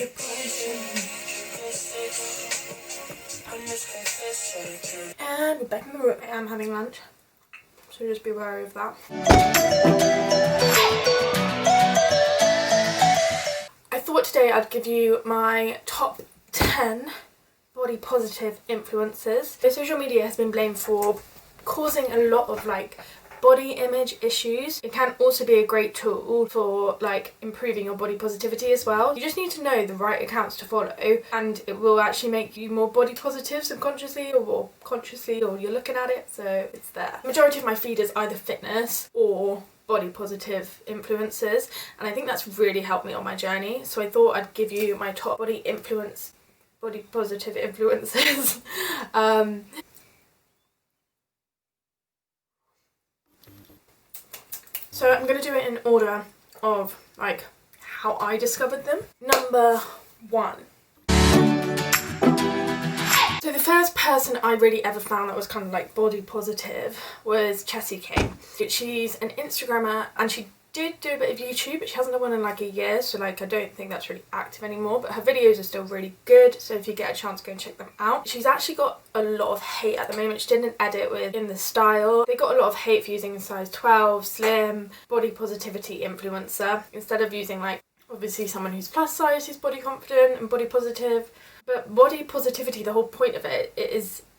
And we're back in the room. I am having lunch, so just be wary of that. I thought today I'd give you my top 10 body positive influencers. So social media has been blamed for causing a lot of like body image issues. It can also be a great tool for like improving your body positivity as well. You just need to know the right accounts to follow, and it will actually make you more body positive subconsciously or more consciously, or you're looking at it, so it's there. The majority of my feed is either fitness or body positive influencers, and I think that's really helped me on my journey. So I thought I'd give you my top body positive influencers. So I'm going to do it in order of like how I discovered them. Number 1. So the first person I really ever found that was kind of like body positive was Jessie King. She's an Instagrammer, and she did do a bit of YouTube, but she hasn't done one in like a year, so like I don't think that's really active anymore, but her videos are still really good, so if you get a chance, go and check them out. She's actually got a lot of hate at the moment. She did an edit with In The Style. They got a lot of hate for using size 12, slim, body positivity influencer, instead of using like obviously someone who's plus size, who's body confident and body positive. But body positivity, the whole point of it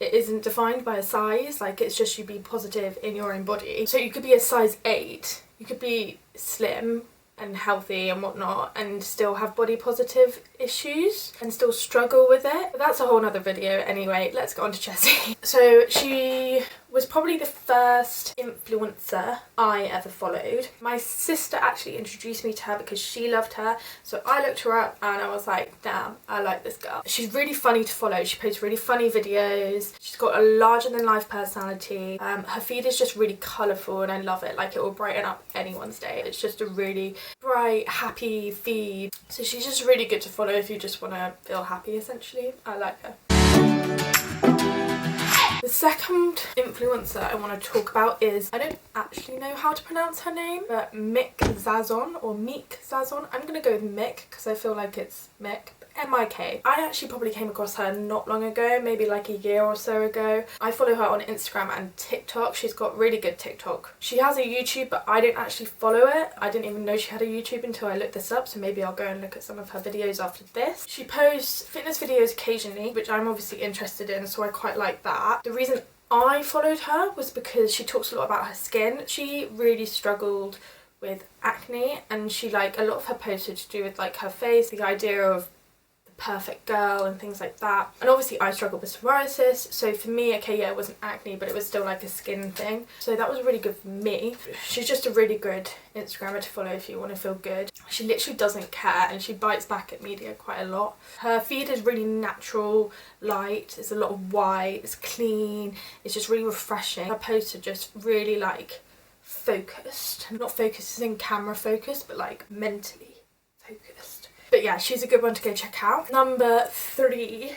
isn't defined by a size, like it's just you be positive in your own body. So you could be a size 8, you could be slim and healthy and whatnot and still have body positive issues and still struggle with it. But that's a whole nother video anyway. Let's get on to Jessie. So she was probably the first influencer I ever followed. My sister actually introduced me to her because she loved her, so I looked her up and I was like, damn, I like this girl. She's really funny to follow. She posts really funny videos. She's got a larger than life personality. Her feed is just really colourful and I love it. Like, it will brighten up anyone's day. It's just a really bright, happy feed. So she's just really good to follow if you just want to feel happy, essentially. I like her. The second influencer I want to talk about is, I don't actually know how to pronounce her name, but Midsize or Midsize. I'm going to go with Mick because I feel like it's Mick. M-I-K. I actually probably came across her not long ago, maybe like a year or so ago. I follow her on Instagram and TikTok. She's got really good TikTok. She has a YouTube, but I don't actually follow it. I didn't even know she had a YouTube until I looked this up, so maybe I'll go and look at some of her videos after this. She posts fitness videos occasionally, which I'm obviously interested in, so I quite like that. The reason I followed her was because she talks a lot about her skin. She really struggled with acne, and she, like, a lot of her posts are to do with like her face, the idea of perfect girl and things like that. And obviously I struggle with psoriasis, so for me, okay, yeah, it wasn't acne, but it was still like a skin thing, so that was really good for me. She's just a really good Instagrammer to follow if you want to feel good. She literally doesn't care, and she bites back at media quite a lot. Her feed is really natural, light, it's a lot of white, it's clean, it's just really refreshing. Her posts are just really like focused, not focused as in camera focused, but like mentally focused. But yeah, she's a good one to go check out. Number 3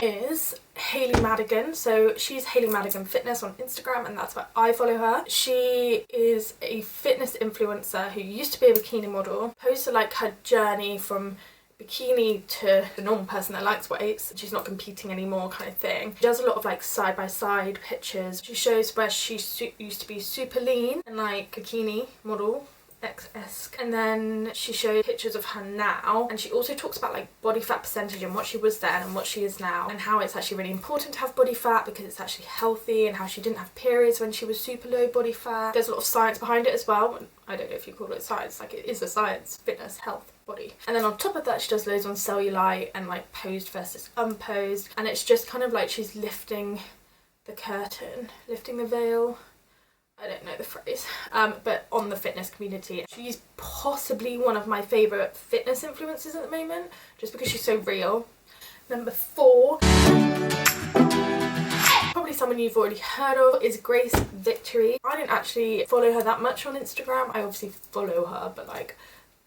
is Hayley Madigan. So she's Hayley Madigan Fitness on Instagram, and that's where I follow her. She is a fitness influencer who used to be a bikini model. Posts like her journey from bikini to the normal person that likes weights. She's not competing anymore, kind of thing. She does a lot of like side-by-side pictures. She shows where she used to be super lean and like bikini model, esque, and then she showed pictures of her now, and she also talks about like body fat percentage and what she was then and what she is now, and how it's actually really important to have body fat because it's actually healthy, and how she didn't have periods when she was super low body fat. There's a lot of science behind it as well. I don't know if you call it science, like it is a science, fitness, health, body. And then on top of that, she does loads on cellulite and like posed versus unposed, and it's just kind of like she's lifting the curtain, lifting the veil. I don't know the phrase, but on the fitness community. She's possibly one of my favourite fitness influencers at the moment, just because she's so real. Number 4, probably someone you've already heard of, is Grace Victory. I don't actually follow her that much on Instagram. I obviously follow her, but like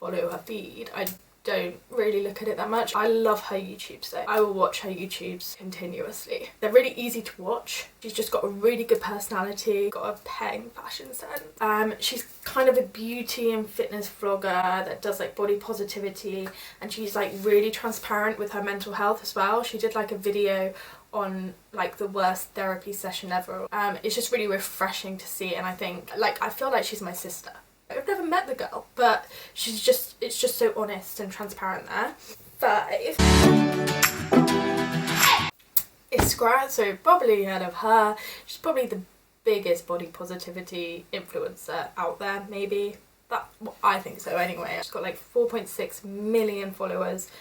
follow her feed. I don't really look at it that much. I love her YouTubes though. I will watch her YouTubes continuously. They're really easy to watch. She's just got a really good personality, got a peng fashion sense. She's kind of a beauty and fitness vlogger that does like body positivity, and she's like really transparent with her mental health as well. She did like a video on like the worst therapy session ever. It's just really refreshing to see, and I think like I feel like she's my sister. I've never met the girl, but it's just so honest and transparent there. 5 is Scrat, so probably heard of her. She's probably the biggest body positivity influencer out there, maybe. I think so anyway. She's got like 4.6 million followers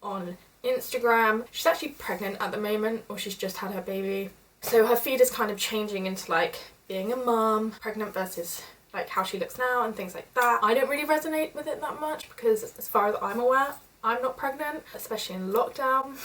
on Instagram. She's actually pregnant at the moment, or she's just had her baby. So her feed is kind of changing into like being a mum, pregnant versus like how she looks now and things like that. I don't really resonate with it that much because as far as I'm aware, I'm not pregnant, especially in lockdown.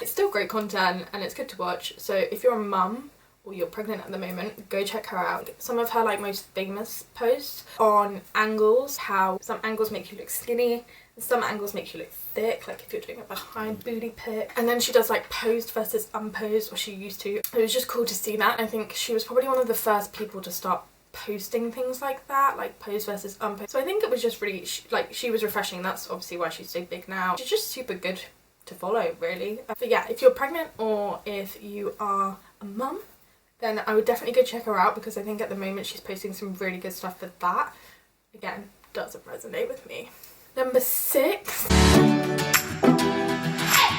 It's still great content and it's good to watch. So if you're a mum or you're pregnant at the moment, go check her out. Some of her like most famous posts on angles, how some angles make you look skinny, some angles make you look thick, like if you're doing a behind booty pic. And then she does like posed versus unposed, or she used to. It was just cool to see that. I think she was probably one of the first people to start posting things like that, like pose versus unposed. So I think it was just really, she was refreshing. That's obviously why she's so big now. She's just super good to follow, really. But yeah, if you're pregnant or if you are a mum, then I would definitely go check her out, because I think at the moment she's posting some really good stuff for that. Again, doesn't resonate with me. Number 6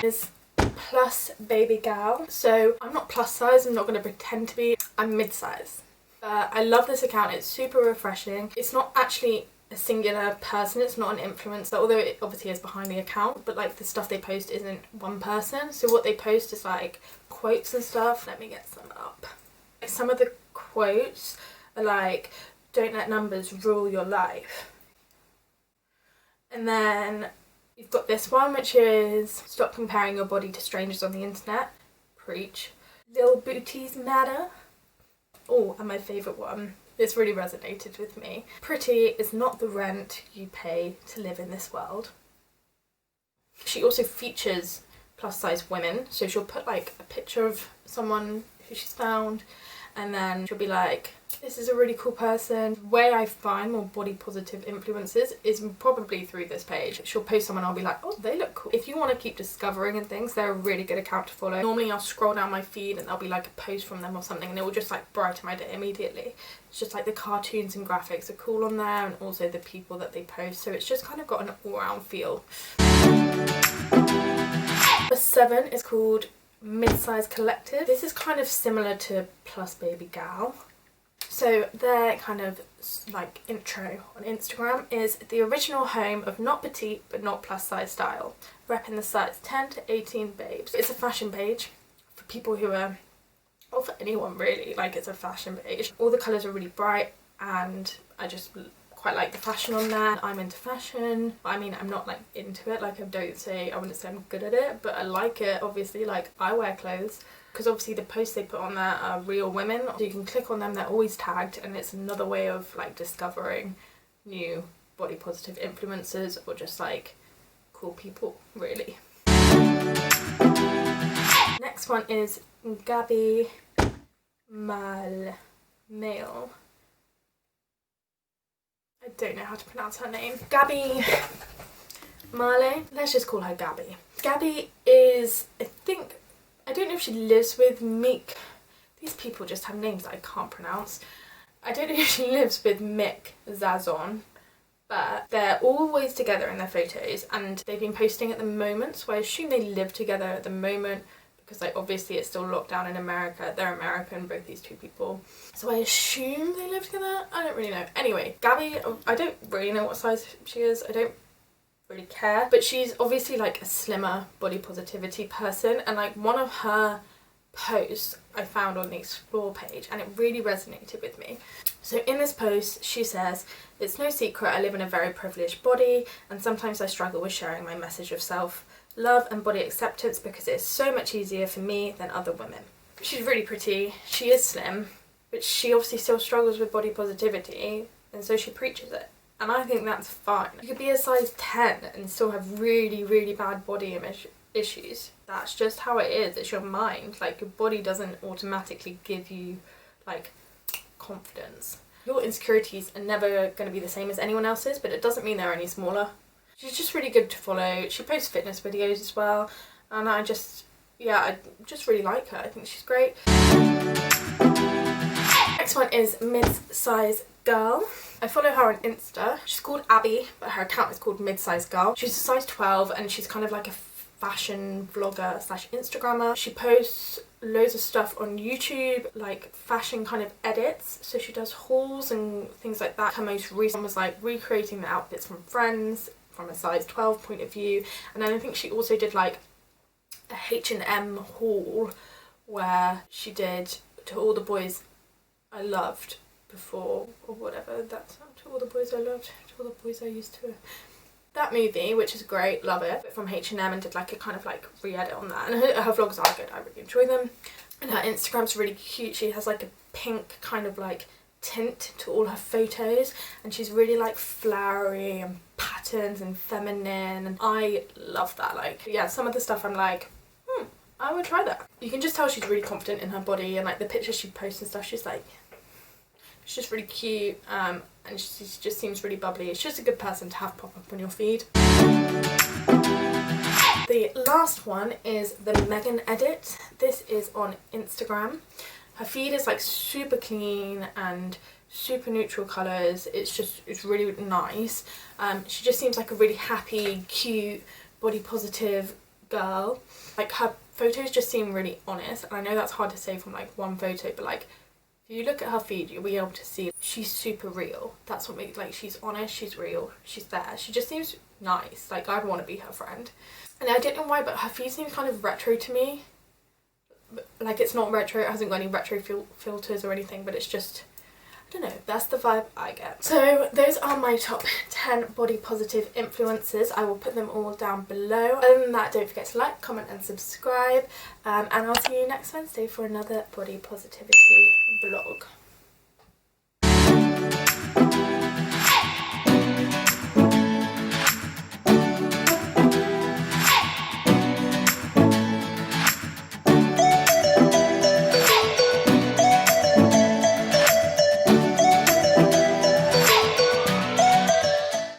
is Plus Baby Gal. So I'm not plus size, I'm not going to pretend to be, I'm mid-size. I love this account, it's super refreshing. It's not actually a singular person, it's not an influencer, although it obviously is behind the account, but like the stuff they post isn't one person. So what they post is like quotes and stuff. Let me get some up. Some of the quotes are like, don't let numbers rule your life. And then you've got this one, which is stop comparing your body to strangers on the internet. Preach. Little booties matter. Oh, and my favourite one. This really resonated with me. Pretty is not the rent you pay to live in this world. She also features plus size women. So she'll put like a picture of someone who she's found, and then she'll be like, this is a really cool person. The way I find more body positive influencers is probably through this page. She'll post someone, I'll be like, oh, they look cool. If you want to keep discovering and things, they're a really good account to follow. Normally I'll scroll down my feed and there'll be like a post from them or something, and it will just like brighten my day immediately. It's just like the cartoons and graphics are cool on there, and also the people that they post. So it's just kind of got an all-round feel. The 7 is called Midsize Collective. This is kind of similar to Plus Baby Gal. So their kind of like intro on Instagram is the original home of not petite but not plus size style, repping the size 10 to 18 babes. It's a fashion page for people who are, or for anyone really, like it's a fashion page. All the colours are really bright and I just quite like the fashion on there. I'm into fashion. I mean, I'm not like into it, like I wouldn't say I'm good at it, but I like it. Obviously, like I wear clothes, because obviously the posts they put on there are real women, so you can click on them, they're always tagged, and it's another way of like discovering new body positive influencers or just like cool people, really. Next one is Gabby Molly. I don't know how to pronounce her name. Gabby Molly. Let's just call her Gabby. Gabby is, I don't know if she lives with Mick. These people just have names that I can't pronounce. I don't know if she lives with Mick Zazon, but they're always together in their photos, and they've been posting at the moment, so I assume they live together at the moment, because like obviously it's still locked down in America. They're American, both these two people, so I assume they live together. I don't really know. Anyway, Gabby, I don't really know what size she is. I don't really care, but she's obviously like a slimmer body positivity person, and like one of her posts I found on the explore page and it really resonated with me. So in this post she says, it's no secret I live in a very privileged body, and sometimes I struggle with sharing my message of self love and body acceptance because it is so much easier for me than other women. She's really pretty, she is slim, but she obviously still struggles with body positivity, and so she preaches it. And I think that's fine. You could be a size 10 and still have really, really bad body image issues. That's just how it is. It's your mind. Like, your body doesn't automatically give you, like, confidence. Your insecurities are never going to be the same as anyone else's, but it doesn't mean they're any smaller. She's just really good to follow. She posts fitness videos as well. And I just really like her. I think she's great. Next one is Midsize Girl. I follow her on Insta. She's called Abby, but her account is called Midsize Girl. She's a size 12 and she's kind of like a fashion vlogger slash Instagrammer. She posts loads of stuff on YouTube, like fashion kind of edits. So she does hauls and things like that. Her most recent was like recreating the outfits from Friends from a size 12 point of view. And then I think she also did like a H&M haul where she did To All the Boys I Loved before, or whatever, that's To All the Boys I Loved, To All the Boys I Used to. That movie, which is great, love it, from H&M, and did like a kind of like re-edit on that. And her vlogs are good, I really enjoy them. And her Instagram's really cute. She has like a pink kind of like tint to all her photos, and she's really like flowery and patterns and feminine, and I love that. Like, yeah, some of the stuff I'm like, I would try that. You can just tell she's really confident in her body, and like the pictures she posts and stuff, she's just really cute, and she just seems really bubbly. It's just a good person to have pop up on your feed. The last one is the Megan edit. This is on Instagram. Her feed is like super clean and super neutral colours. It's really nice. She just seems like a really happy, cute, body positive girl. Like, her photos just seem really honest, and I know that's hard to say from like one photo, but like if you look at her feed, you'll be able to see she's super real. That's what makes, like, she's honest, she's real, she's there. She just seems nice. Like, I'd want to be her friend. And I don't know why, but her feed seems kind of retro to me. Like, it's not retro, it hasn't got any retro filters or anything, but it's just, I don't know, that's the vibe I get. So those are my top 10 body positive influencers. I will put them all down below. Other than that, don't forget to like, comment and subscribe, and I'll see you next Wednesday for another body positivity vlog.